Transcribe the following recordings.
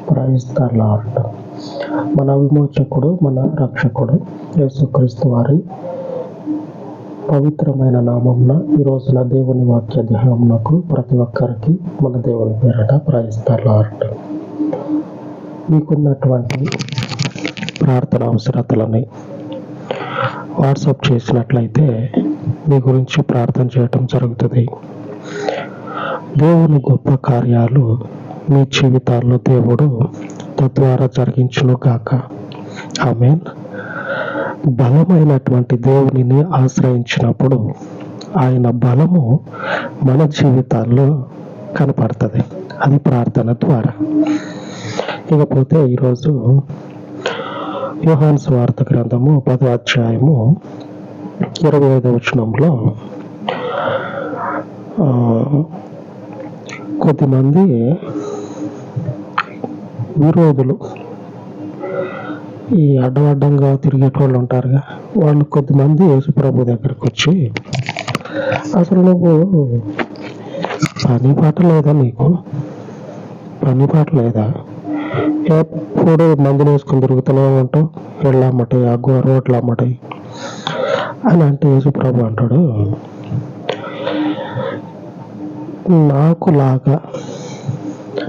Praise the lord. మన విమోచకుడు, మన రక్షకుడు యేసుక్రీస్తు వారి పవిత్రమైన నామంన ఈ రోజున దేవుని వాక్య ధ్యానమునకు ప్రతి ఒక్కరికి మన దేవుని పేరట ప్రైజ్ ద లార్డ్. మీకున్నటువంటి ప్రార్థన అవసరతలని వాట్సాప్ చేసినట్లయితే మీ గురించి ప్రార్థన చేయటం జరుగుతుంది. దేవుని గొప్ప కార్యాలు మీ జీవితాల్లో దేవుడు తద్వారా జరిగించును గాక. ఆమేన్. బలమైనటువంటి దేవునిని ఆశ్రయించినప్పుడు ఆయన బలము మన జీవితాల్లో కనపడుతుంది. అది ప్రార్థన ద్వారా. ఇకపోతే ఈరోజు యోహాను సువార్త గ్రంథము 10వ అధ్యాయము 25వ వచనంలో కొద్దిమంది విరోధులు, ఈ అడ్డంగా తిరిగేటోళ్ళు ఉంటారుగా, వాళ్ళు కొద్దిమంది యేసుప్రభు దగ్గరికి వచ్చి, అసలు నువ్వు పని పాట లేదా, నీకు పని పాట లేదా, ఎప్పుడు మందులు వేసుకుని తిరుగుతూనే ఉంటావు, ఎళ్ళమ్మటాయి ఆ రోడ్లు అమ్మటాయి అని అంటే యేసుప్రభు అంటాడు,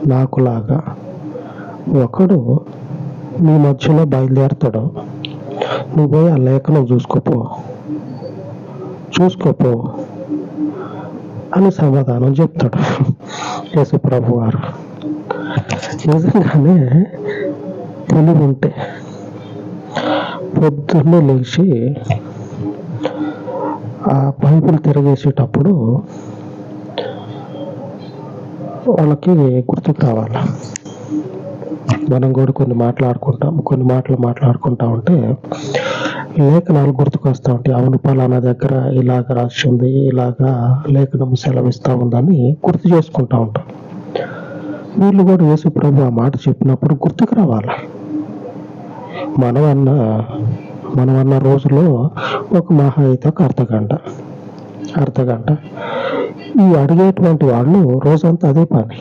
నాకులాగా ఒకడు నీ మధ్యలో బయలుదేరుతాడు, నువ్వు పోయి ఆ లేఖనం చూసుకోపో అని సమాధానం చెప్తాడు యేసుప్రభు వారు. నిజంగానే తెలివి ఉంటే పొద్దున్నే లేచి ఆ బైబిల్ తిరగేసేటప్పుడు వాళ్ళకి గుర్తుకు రావాలి. మనం కూడా కొన్ని మాటలు మాట్లాడుకుంటా ఉంటే లేఖనాలు గుర్తుకు వస్తూ ఉంటాయి. అవును, పలానా దగ్గర ఇలాగ రాసింది, ఇలాగా లేఖనం సెలవిస్తూ ఉందని గుర్తు చేసుకుంటా ఉంటాం. వీళ్ళు కూడా యేసుప్రభు ఆ మాట చెప్పినప్పుడు గుర్తుకు రావాలి. మనమన్న రోజులో ఒక మహా అయితే ఒక అర్ధగంట ఈ అడిగేటువంటి వాళ్ళు రోజంతా అదే పని,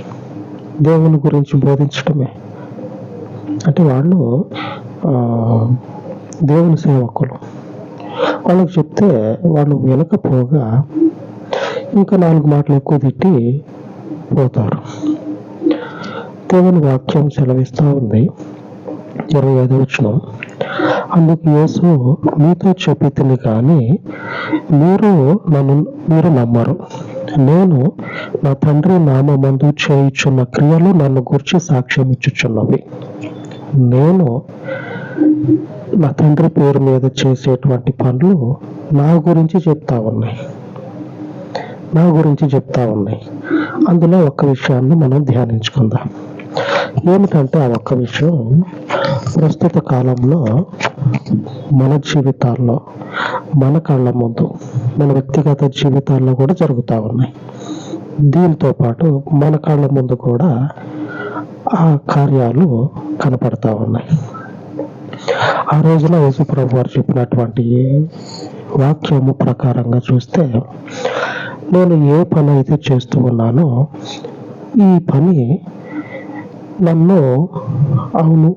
దేవుని గురించి బోధించటమే. అంటే వాళ్ళు దేవుని సేవకులు. వాళ్ళకి చెప్తే వాళ్ళు వినకపోగా ఇంకా 4 మాటలు ఎక్కువ తిట్టి పోతారు. దేవుని వాక్యం సెలవిస్తూ ఉంది 25వ వచనం, అందుకు యేసు, మీతో చెప్పితిని కానీ మీరు నమ్మరు. నేను నా తండ్రి నామమందు చేయుచున్న క్రియలు నన్ను గురించి సాక్ష్యం ఇచ్చుచున్నవి. నేను నా తండ్రి పేరు మీద చేసేటువంటి పనులు నా గురించి చెప్తా ఉన్నాయి. అందులో ఒక్క విషయాన్ని మనం ధ్యానించుకుందాం. ఏమిటంటే ఆ ఒక్క విషయం ప్రస్తుత కాలంలో మన జీవితాల్లో, మన కళ్ళ ముందు, మన వ్యక్తిగత జీవితాల్లో కూడా జరుగుతూ ఉన్నాయి. దీంతో పాటు మన కళ్ళ ముందు కూడా ఆ కార్యాలు కనపడతా ఉన్నాయి. ఆ రోజున యేసుప్రభు వారు చెప్పినటువంటి వాక్యము ప్రకారంగా చూస్తే, నేను ఏ పని అయితే చేస్తూ ఉన్నానో ఈ పని నన్ను, అవును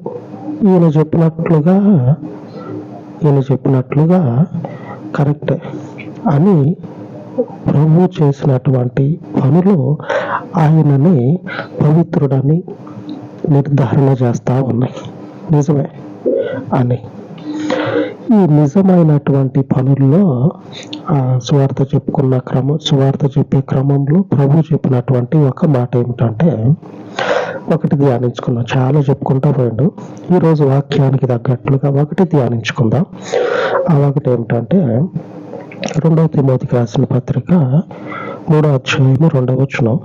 ఈయన చెప్పినట్లుగా కరెక్టే అని ప్రభు చేసినటువంటి పనులు ఆయనని పవిత్రుడని నిర్ధారణ చేస్తా ఉన్నాయి. నిజమే అని ఈ నిజమైనటువంటి పనుల్లో ఆ సువార్త చెప్పే క్రమంలో ప్రభు చెప్పినటువంటి ఒక మాట ఏమిటంటే, ఒకటి ధ్యానించుకుందాం. చాలా చెప్పుకుంటా పోయిండు. ఈరోజు వాక్యానికి తగ్గట్లుగా ఒకటి ధ్యానించుకుందాం. ఆ ఒకటి ఏమిటంటే 2వ తిమోతికి రాసిన పత్రిక 3వ అధ్యాయము 2వ వచనం,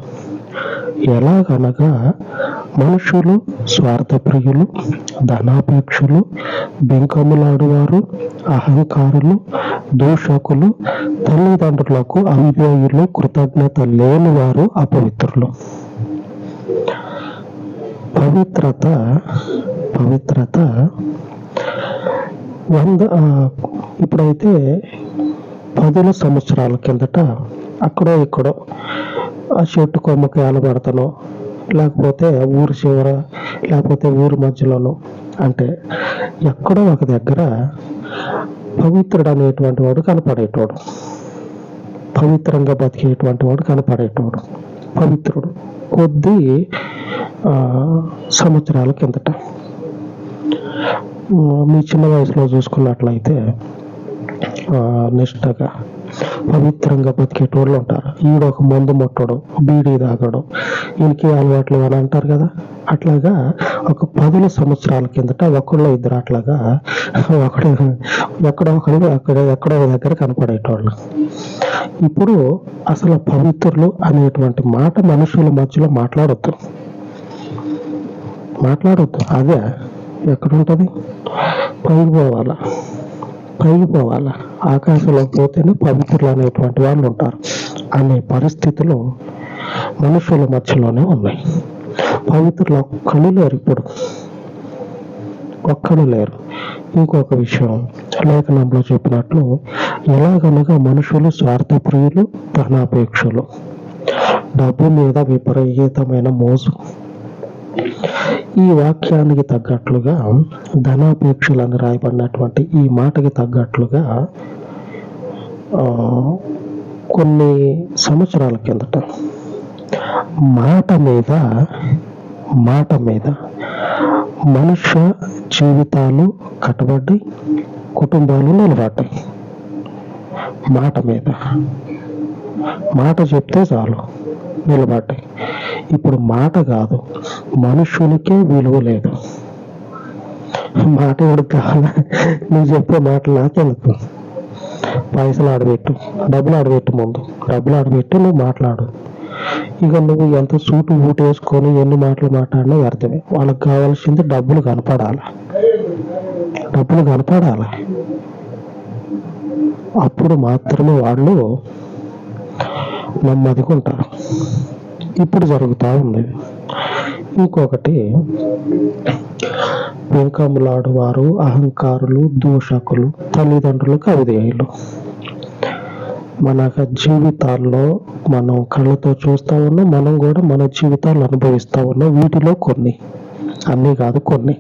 ఎలాగనగా మనుషులు స్వార్థప్రియులు, ధనాపేక్షులు, బెంకములాడువారు, అహంకారులు, దూషకులు, తల్లిదండ్రులకు అవిధేయులు, కృతజ్ఞత లేని వారు అపవిత్రులు. పవిత్రత ఇప్పుడైతే 10 సంవత్సరాల కిందట అక్కడో ఇక్కడో ఆ చెట్టు కొమ్మకి ఏలబడతానో లేకపోతే ఊరు చివర, లేకపోతే ఊరి మధ్యలోనో, అంటే ఎక్కడో ఒక దగ్గర పవిత్రుడు అనేటువంటి వాడు కనపడేటోడు, పవిత్రంగా బతికేటువంటి వాడు కనపడేటోడు, పవిత్రుడు. కొద్ది సంవత్సరాల కిందట మీ చిన్న వయసులో చూసుకున్నట్లయితే నిష్టగా పవిత్రంగా బతికేటోళ్ళు ఉంటారు. ఈడొక మందు ముట్టడు, బీడీ తాగడు, ఈయనకి అలవాట్లు అని అంటారు కదా. అట్లాగా ఒక 10 సంవత్సరాల కిందట ఒకళ్ళు ఇద్దరు అట్లాగా ఎక్కడో దగ్గర కనపడేటోళ్ళు. ఇప్పుడు అసలు పవిత్రులు అనేటువంటి మాట మనుషుల మధ్యలో మాట్లాడొద్దు. అదే ఎక్కడుంటది? పైకి పోవాలా, ఆకాశంలో పోతేనే పవిత్రులు అనేటువంటి వాళ్ళు ఉంటారు అనే పరిస్థితులు మనుషుల మధ్యలోనే ఉన్నాయి. పవిత్రులు ఒక్కడు లేరు. ఇంకొక విషయం లేఖనంలో చెప్పినట్లు, ఎలాగనగా మనుషులు స్వార్థప్రియులు, ధనాపేక్షలు, డబ్బు మీద విపరీతమైన మోజు. ఈ వాక్యానికి తగ్గట్లుగా, ధనాపేక్షలని రాయబడినటువంటి ఈ మాటకి తగ్గట్లుగా కొన్ని సంవత్సరాల కిందట మాట మీద మనుష్య జీవితాలు కట్టబడి, కుటుంబాలు నిలబడ్డాయి. మాట చెప్తే చాలు నిలబడ్డాయి. ఇప్పుడు మాట కాదు, మనుషులకే విలువ లేదు. మాట ఎవరికి కావాలా? నువ్వు చెప్పే మాటలు నాకెందుకు? పైసలు ఆడబెట్టు, డబ్బులు ఆడబెట్టు, ముందు డబ్బులు ఆడబెట్టు, నువ్వు మాట్లాడు. ఇక నువ్వు ఎంత సూటు బూటు వేసుకొని ఎన్ని మాటలు మాట్లాడినా వ్యర్థమే. వాళ్ళకి కావాల్సింది డబ్బులు కనపడాలి. అప్పుడు మాత్రమే వాళ్ళు నెమ్మదిగా ఉంటారు. ఇప్పుడు జరుగుతూ ఉంది. ఇంకొకటి, వెంకములాడు వారు, అహంకారులు, దూషకులు, తల్లిదండ్రులకు అవిధేయులు. మన జీవితాల్లో మనం కళ్ళతో చూస్తూ ఉన్నాం, మనం కూడా మన జీవితాలు అనుభవిస్తూ ఉన్నాం. వీటిలో కొన్ని, అన్నీ కాదు కొన్ని,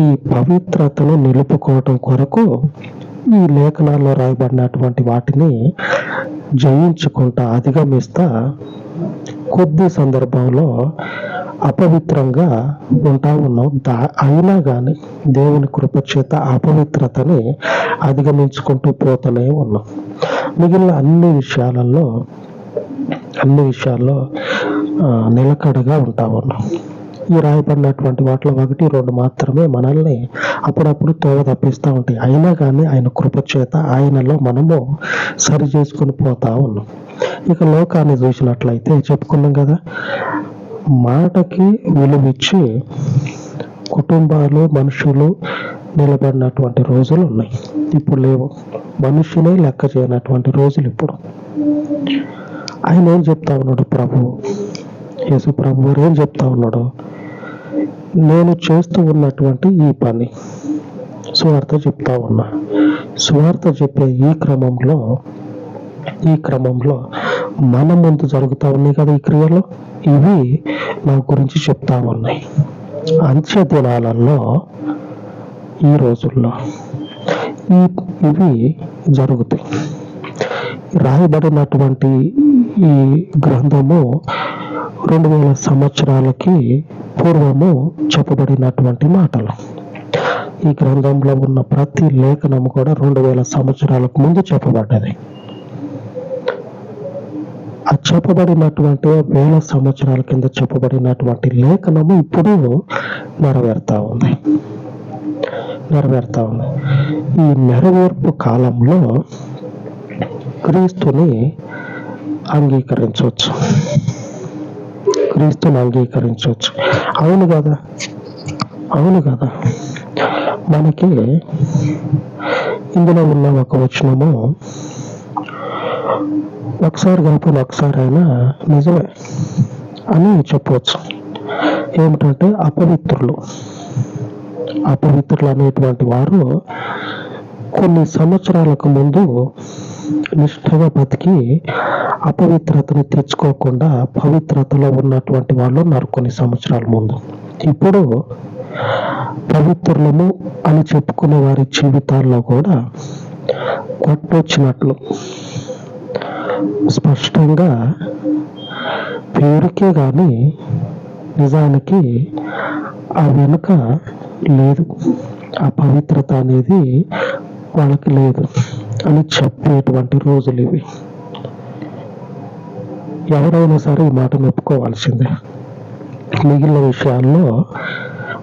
ఈ పవిత్రతను నిలుపుకోవటం కొరకు ఈ లేఖనాల్లో రాయబడినటువంటి వాటిని జయించుకుంటా, అధిగమిస్తా కొద్ది సందర్భంలో అపవిత్రంగా ఉంటా ఉన్నాం. అయినా కానీ దేవుని కృప చేత అపవిత్రతని అధిగమించుకుంటూ పోతూనే ఉన్నాం. మిగిలిన అన్ని విషయాల్లో నిలకడగా ఉంటా ఉన్నాం. ఈ రాయబడినటువంటి వాటిలో 1-2 మాత్రమే మనల్ని అప్పుడప్పుడు తోవ తప్పిస్తూ ఉంటాయి. అయినా కానీ ఆయన కృప చేత ఆయనలో మనము సరి చేసుకుని పోతా ఉన్నాం. ఇక లోకాన్ని చూసినట్లయితే చెప్పుకున్నాం కదా, మాటకి విలువిచ్చి కుటుంబాలు, మనుషులు నిలబడినటువంటి రోజులు ఉన్నాయి. ఇప్పుడు లేవు. మనుషులే లెక్క చేయనటువంటి రోజులు ఇప్పుడు. ఆయన ఏం చెప్తా ఉన్నాడు? యేసు ప్రభు వారు ఏం చెప్తా ఉన్నాడు? నేను చేస్తూ ఉన్నటువంటి ఈ పని సువార్త చెప్తా ఉన్నా. సువార్త చెప్పే ఈ క్రమంలో మన ముందు జరుగుతూ ఉన్నాయి కదా ఈ క్రియలు, ఇవి నా గురించి చెప్తా ఉన్నాయి. అంత్య దినాలలో, ఈ రోజుల్లో ఇవి జరుగుతాయి. రాయబడినటువంటి ఈ గ్రంథము 2000 సంవత్సరాలకి పూర్వము చెప్పబడినటువంటి మాటలు. ఈ గ్రంథంలో ఉన్న ప్రతి లేఖనము కూడా 2000 సంవత్సరాలకు ముందు చెప్పబడ్డది. ఆ చెప్పబడినటువంటి 1000 సంవత్సరాల కింద చెప్పబడినటువంటి లేఖనము ఇప్పుడు నెరవేరుతా ఉంది. ఈ నెరవేర్పు కాలంలో క్రీస్తుని అంగీకరించవచ్చు. అవును కదా. మనకి ఇందులో ఉన్న ఒక వచనము ఒకసారి కాకపోయినా ఒకసారి అయినా నిజమే అని చెప్పవచ్చు. ఏమిటంటే అపవిత్రులు అనేటువంటి వారు కొన్ని సంవత్సరాలకు ముందు నిష్ఠగా బతికి అపవిత్రతను తెచ్చుకోకుండా పవిత్రతలో ఉన్నటువంటి వాళ్ళు ఉన్నారు కొన్ని సంవత్సరాల ముందు. ఇప్పుడు పవిత్రులము అని చెప్పుకునే వారి జీవితాల్లో కూడా కొట్టొచ్చినట్లు స్పష్టంగా పేరుకే కానీ నిజానికి ఆ వెనుక లేదు, ఆ పవిత్రత అనేది వాళ్ళకి లేదు అని చెప్పేటువంటి రోజులు ఇవి. ఎవరైనా సరే ఈ మాటను ఒప్పుకోవాల్సిందే. మిగిలిన విషయాల్లో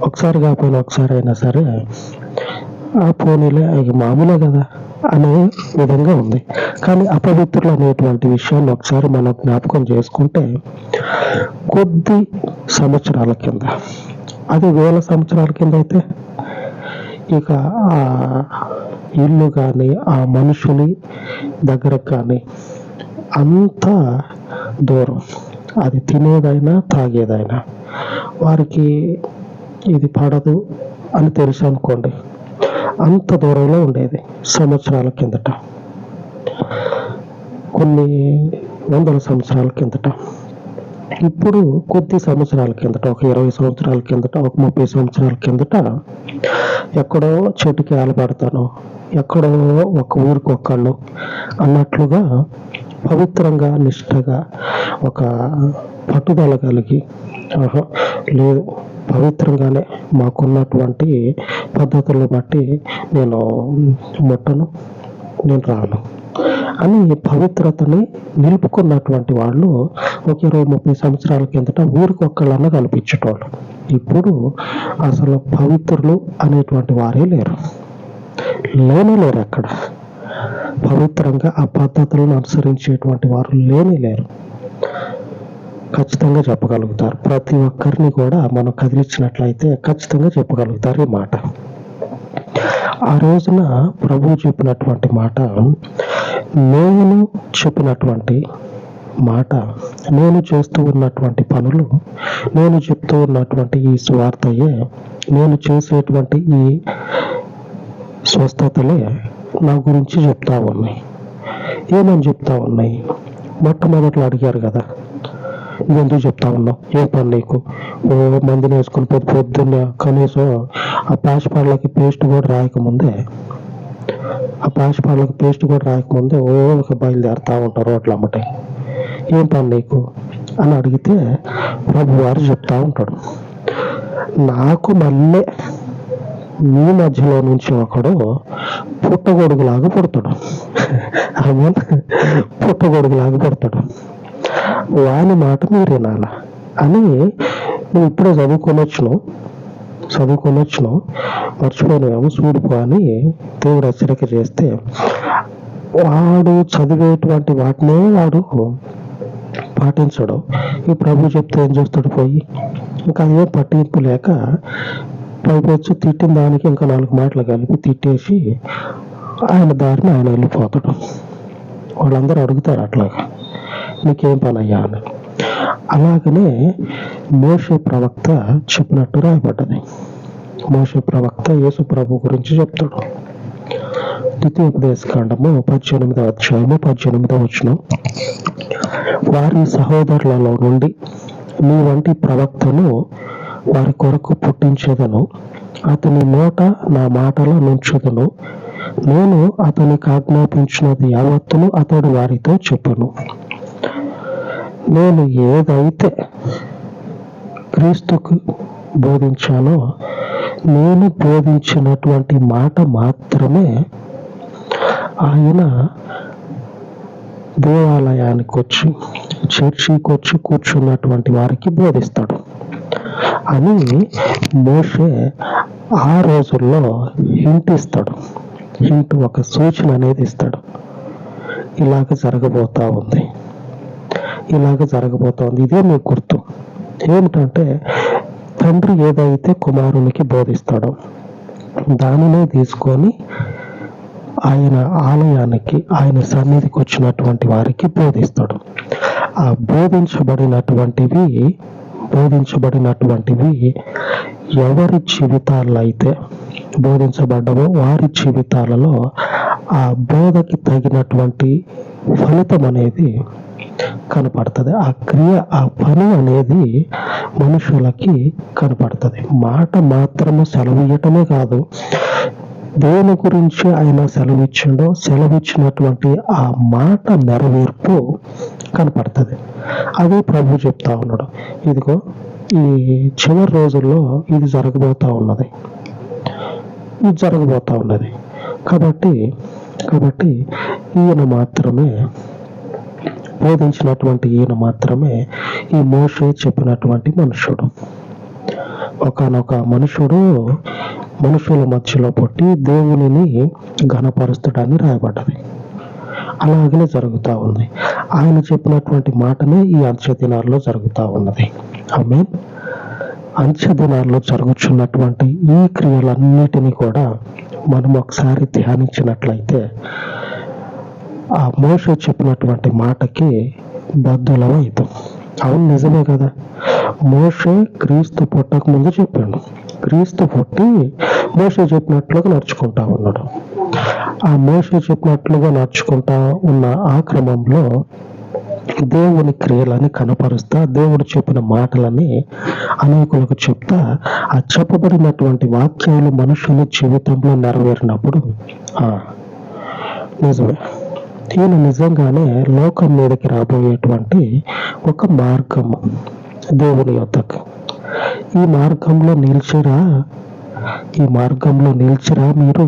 ఒకసారి కాకపోయినా ఒకసారి అయినా సరే ఆ పోనీలే మామూలే కదా అనే విధంగా ఉంది. కానీ అపవిత్రులు అనేటువంటి విషయాన్ని ఒకసారి మనం జ్ఞాపకం చేసుకుంటే కొద్ది సంవత్సరాల కింద, అది 1000 సంవత్సరాల కింద అయితే ఇక ఆ ఇల్లు కానీ ఆ మనుషుని దగ్గర కానీ అంత దూరం, అది తినేదైనా తాగేదైనా వారికి ఇది పడదు అని తెలుసు అనుకోండి, అంత దూరంలో ఉండేది సంవత్సరాల కిందట, కొన్ని 100 సంవత్సరాల కిందట. ఇప్పుడు కొద్ది సంవత్సరాల కిందట, ఒక 20 సంవత్సరాల కిందట, ఒక 30 సంవత్సరాల కిందట ఎక్కడో చెట్టుకి ఆలపడతాను, ఎక్కడో ఒక ఊరికి ఒక్కళ్ళు అన్నట్లుగా పవిత్రంగా నిష్ఠగా ఒక పట్టుదల కలిగి లేదు, పవిత్రంగానే మాకున్నటువంటి పద్ధతులను బట్టి నేను ముట్టను, నేను రాను అని పవిత్రతని నిలుపుకున్నటువంటి వాళ్ళు ఒక 20-30 సంవత్సరాల కిందట ఊరికి ఒక్కళ్ళన్నా కనిపించేటోళ్ళు. ఇప్పుడు అసలు పవిత్రులు అనేటువంటి వారే లేరు, లేరు. అక్కడ పవిత్రంగా ఆ పద్ధతులను అనుసరించేటువంటి వారు లేరు. ఖచ్చితంగా చెప్పగలుగుతారు. ప్రతి ఒక్కరిని కూడా మనం కదిలించినట్లయితే ఖచ్చితంగా చెప్పగలుగుతారు ఈ మాట. ఆ రోజున ప్రభువు చెప్పినటువంటి మాట, నేను చెప్పినటువంటి మాట, నేను చేస్తూ ఉన్నటువంటి పనులు, నేను చెప్తూ ఉన్నటువంటి ఈ సువార్తయే, నేను చేసేటువంటి ఈ స్వస్థతలే నా గురించి చెప్తా ఉన్నాయి. ఏమని చెప్తా ఉన్నాయి? మొట్టమొదట్లో అడిగారు కదా, నువ్వెందుకు చెప్తా ఉన్నావు, ఏం పని నీకు, ఓ మందిని వేసుకుని పొద్దున్నే కనీసం ఆ పాచిపాళ్ళకి పేస్ట్ కూడా రాయకముందే ఒక బయలుదేరుతా ఉంటారు రోడ్లు అమ్మటే, ఏం పని నీకు అని అడిగితే ప్రభు వారు చెప్తా ఉంటాడు, నాకు మళ్ళీ మీ మధ్యలో నుంచి ఒకడు పుట్టగొడుగులాగా పుడతాడు, పుట్టగొడుగులాగా పుడతాడు, వాని మాట మీరు వినాలా అని నువ్వు ఇప్పుడే చదువుకొని వచ్చినావు మర్చిపోయినాము చూడుకో అని దేవుడు హెచ్చరిక చేస్తే, వాడు చదివేటువంటి వాటినే వాడు పాటించడు. ఈ ప్రభు చెప్తే ఏం చేస్తాడు, పోయి ఇంకా అదే పట్టింపు లేక పైపెచ్చు తిట్టిన దానికి ఇంకా 4 మాటలు కలిపి తిట్టేసి ఆయన దారిని ఆయన వెళ్ళిపోతాడు. వాళ్ళందరూ అడుగుతారు, అట్లాగా నీకేం పని అయ్యా అని. అలాగనే మోషే ప్రవక్త చెప్పినట్టు రాయబడ్డది. మోషే ప్రవక్త యేసు ప్రభు గురించి చెప్తాడు. ద్వితీయోపదేశకాండము 18వ అధ్యాయము 18వ వచనం, వారి సహోదరులలో నుండి నీ వంటి ప్రవక్తను వారి కొరకు పుట్టించేదను, అతని నోట నా మాటలు నుంచుదను, నేను అతనికి ఆజ్ఞాపించినది యావత్తును అతడు వారితో చెప్పును. నేను ఏదైతే క్రీస్తుకు బోధించానో, నేను బోధించినటువంటి మాట మాత్రమే ఆయన దేవాలయానికి వచ్చి, చర్చికి వచ్చి కూర్చున్నటువంటి వారికి బోధిస్తాడు అని మోషే ఆ రోజుల్లో హింట్, ఒక సూచన అనేది ఇస్తాడు. ఇలాగ జరగబోతా ఉంది. ఇదే మీకు గుర్తు ఏమిటంటే, తండ్రి ఏదైతే కుమారునికి బోధిస్తాడో దానినే తీసుకొని ఆయన ఆలయానికి, ఆయన సన్నిధికి వచ్చినటువంటి వారికి బోధిస్తాడు. ఆ బోధించబడినటువంటివి ఎవరి జీవితాల్లో అయితే బోధించబడ్డవో వారి జీవితాలలో ఆ బోధకి తగినటువంటి ఫలితం అనేది కనపడుతుంది. ఆ క్రియ, ఆ పని అనేది మనుషులకి కనపడుతుంది. మాట మాత్రము సెలవియ్యటమే కాదు, దేని గురించి ఆయన సెలవిచ్చిండో సెలవిచ్చినటువంటి ఆ మాట నెరవేర్పు కనపడుతుంది. అదే ప్రభు చెప్తా ఉన్నాడు, ఇదిగో ఈ చివరి రోజుల్లో ఇది జరగబోతా ఉన్నది, ఇది జరగబోతా ఉన్నది. కాబట్టి ఈయన మాత్రమే బోధించినటువంటి ఈయన మాత్రమే ఈ మోషే చెప్పినటువంటి మనుషుడు. ఒకానొక మనుషుడు మనుషుల మధ్యలో పుట్టి దేవునిని ఘనపరుస్తాడని రాయబడ్డది. అలాగనే జరుగుతూ ఉంది. ఆయన చెప్పినటువంటి మాటనే ఈ అంత్య దినాల్లో జరుగుతూ ఉన్నది. ఆమేన్. అంత్య దినాల్లో జరుగుతున్నటువంటి ఈ క్రియలన్నిటినీ కూడా మనం ఒకసారి ధ్యానించినట్లయితే ఆ మోషే చెప్పినటువంటి మాటకి బద్ధులం అవుతాం. అవును, నిజమే కదా. మోషే క్రీస్తు పుట్టక ముందు చెప్పాడు, క్రీస్తు పుట్టి మోషే చెప్పినట్లుగా నడుచుకుంటా ఉన్నాడు. ఆ మోషే చెప్పినట్లుగా నడుచుకుంటా ఉన్న ఆ క్రమంలో దేవుని క్రియలని కనపరుస్తా, దేవుడు చెప్పిన మాటలని అనేకులకు చెప్తా, ఆ చెప్పబడినటువంటి వాక్యాలు మనుషుల జీవితంలో నెరవేరినప్పుడు నిజమే, ఈయన నిజంగానే లోకం మీదకి రాబోయేటువంటి ఒక మార్గము దేవుని యొద్దకు. ఈ మార్గంలో నిలిచిరా మీరు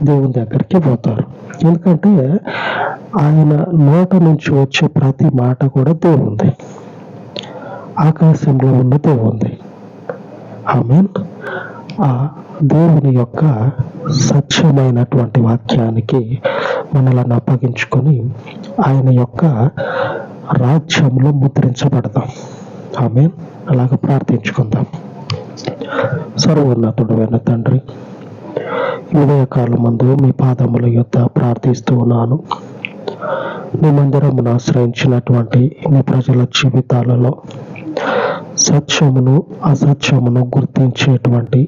దేవుని దగ్గరికి పోతారు. ఎందుకంటే ఆయన నోట నుంచి వచ్చే ప్రతి మాట కూడా దేవుంది, ఆకాశంలో ఉన్న దేవుంది. ఆమేన్. ఆ దేవుని యొక్క సత్యమైనటువంటి వాక్యానికి మనలను అప్పగించుకొని ఆయన యొక్క రాజ్యంలో ముద్రించబడదాం. ఆమేన్. అలాగ ప్రార్థించుకుందాం. సర్వోన్నతుడైన తండ్రి, ఉదయకాలమందు మీ పాదముల యొద్ద ప్రార్థిస్తూ ఉన్నాను. మీ మందిరమును ఆశ్రయించినటువంటి మీ ప్రజల జీవితాలలో సత్యమును అసత్యమును గుర్తించేటువంటి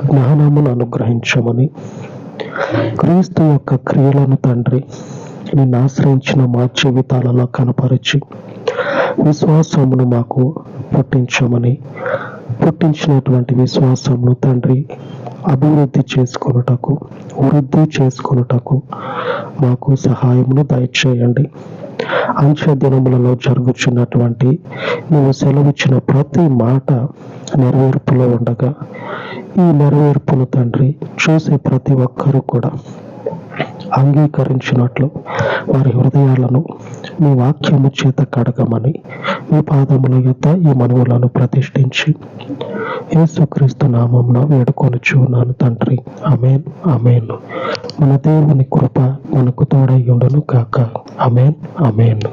జ్ఞానమును అనుగ్రహించమని, క్రీస్తు యొక్క క్రియలను తండ్రి నిన్ను ఆశ్రయించిన మా జీవితాలలో కనపరిచి విశ్వాసమును మాకు పుట్టించమని, పుట్టించినటువంటి విశ్వాసమును తండ్రి వృద్ధి చేసుకొనుటకు మాకు సహాయమును దయచేయండి. అంత్య దినములలో జరుగుచున్నటువంటి నువ్వు సెలవిచ్చిన ప్రతి మాట నెరవేర్పులో ఉండగా, ఈ నెరవేర్పును తండ్రి చూసే ప్రతి ఒక్కరూ కూడా అంగీకరించినట్లు వారి హృదయాలను మీ వాక్యము చేత కడగమని మీ పాదముల యొద్ద ఈ మనవులను ప్రతిష్ఠించి యేసుక్రీస్తు నామమున వేడుకొనుచున్నాను తండ్రి. ఆమేన్, ఆమేన్. మన దేవుని కృప మనకు తోడై ఉండును గాక. ఆమేన్, ఆమేన్.